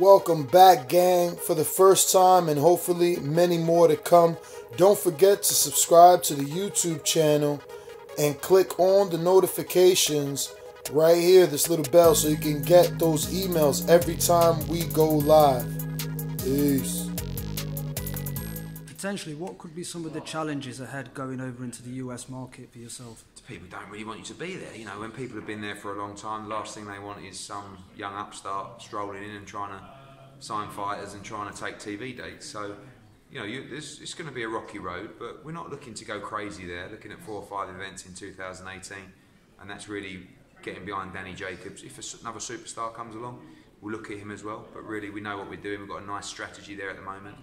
Welcome back, gang, for the first time and hopefully many more to come. Don't forget to subscribe to the YouTube channel and click on the notifications right here, this little bell, so you can get those emails every time we go live. Peace. Potentially, what could be some of the challenges ahead going over into the US market for yourself? People don't really want you to be there. You know, when people have been there for a long time, the last thing they want is some young upstart strolling in and trying to sign fighters and trying to take TV dates. So, you know, it's going to be a rocky road, but we're not looking to go crazy there. Looking at 4 or 5 events in 2018, and that's really getting behind Danny Jacobs. If another superstar comes along, we'll look at him as well. But really, we know what we're doing. We've got a nice strategy there at the moment,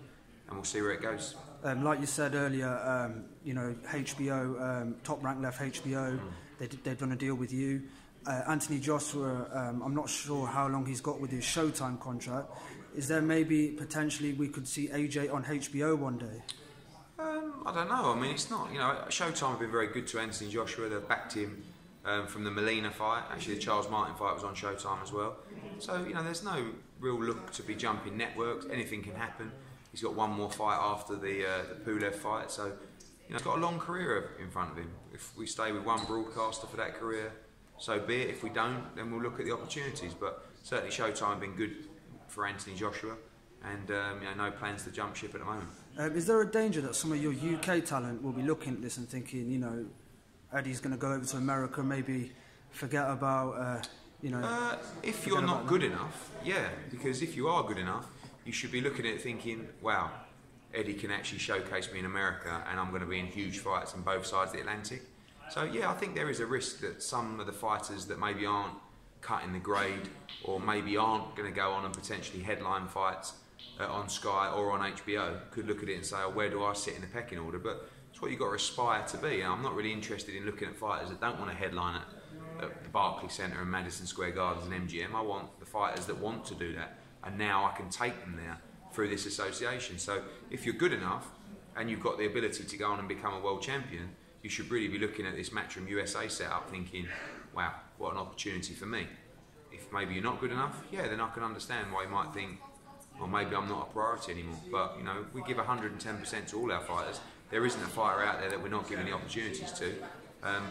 and we'll see where it goes. Like you said earlier, you know, HBO, Top Rank left HBO. They've done a deal with you. Anthony Joshua, I'm not sure how long he's got with his Showtime contract. Is there maybe potentially we could see AJ on HBO one day? I don't know. I mean, it's not, you know, Showtime have been very good to Anthony Joshua. They've backed him from the Molina fight. Actually, the Charles Martin fight was on Showtime as well. So, you know, there's no real look to be jumping networks. Anything can happen. He's got one more fight after the Pulev fight, so you know, he's got a long career in front of him. If we stay with one broadcaster for that career, so be it. If we don't, then we'll look at the opportunities. But certainly Showtime have been good for Anthony Joshua, and you know, no plans to jump ship at the moment. Is there a danger that some of your UK talent will be looking at this and thinking, you know, Eddie's going to go over to America, maybe forget about, you know... if you're not good enough, yeah, because if you are good enough, you should be looking at it thinking, wow, Eddie can actually showcase me in America and I'm going to be in huge fights on both sides of the Atlantic. So yeah, I think there is a risk that some of the fighters that maybe aren't cutting the grade or maybe aren't going to go on and potentially headline fights on Sky or on HBO could look at it and say, oh, where do I sit in the pecking order? But it's what you've got to aspire to be. And I'm not really interested in looking at fighters that don't want to headline at the Barclays Centre and Madison Square Gardens and MGM. I want the fighters that want to do that. And now I can take them there through this association. So if you're good enough and you've got the ability to go on and become a world champion, you should really be looking at this Matchroom USA setup thinking, wow, what an opportunity for me. If maybe you're not good enough, yeah, then I can understand why you might think, well, maybe I'm not a priority anymore. But, you know, we give 110% to all our fighters. There isn't a fighter out there that we're not giving the opportunities to.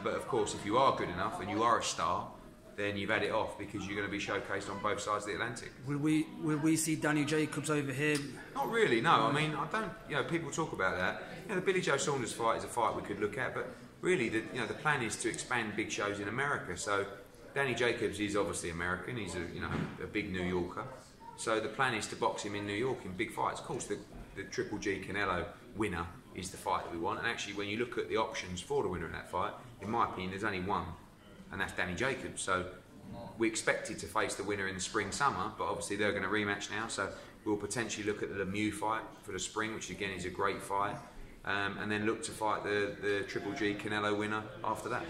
But of course, if you are good enough and you are a star, then you've had it off because you're going to be showcased on both sides of the Atlantic. Will we see Danny Jacobs over here? Not really, no. I mean, I don't. You know, people talk about that. You know, the Billy Joe Saunders fight is a fight we could look at, but really, the plan is to expand big shows in America. So, Danny Jacobs is obviously American. He's a big New Yorker. So the plan is to box him in New York in big fights. Of course, the Triple G Canelo winner is the fight that we want. And actually, when you look at the options for the winner of that fight, in my opinion, there's only one. And that's Danny Jacobs. So we expected to face the winner in the spring-summer, but obviously they're going to rematch now. So we'll potentially look at the Lemieux fight for the spring, which again is a great fight, and then look to fight the Triple G Canelo winner after that.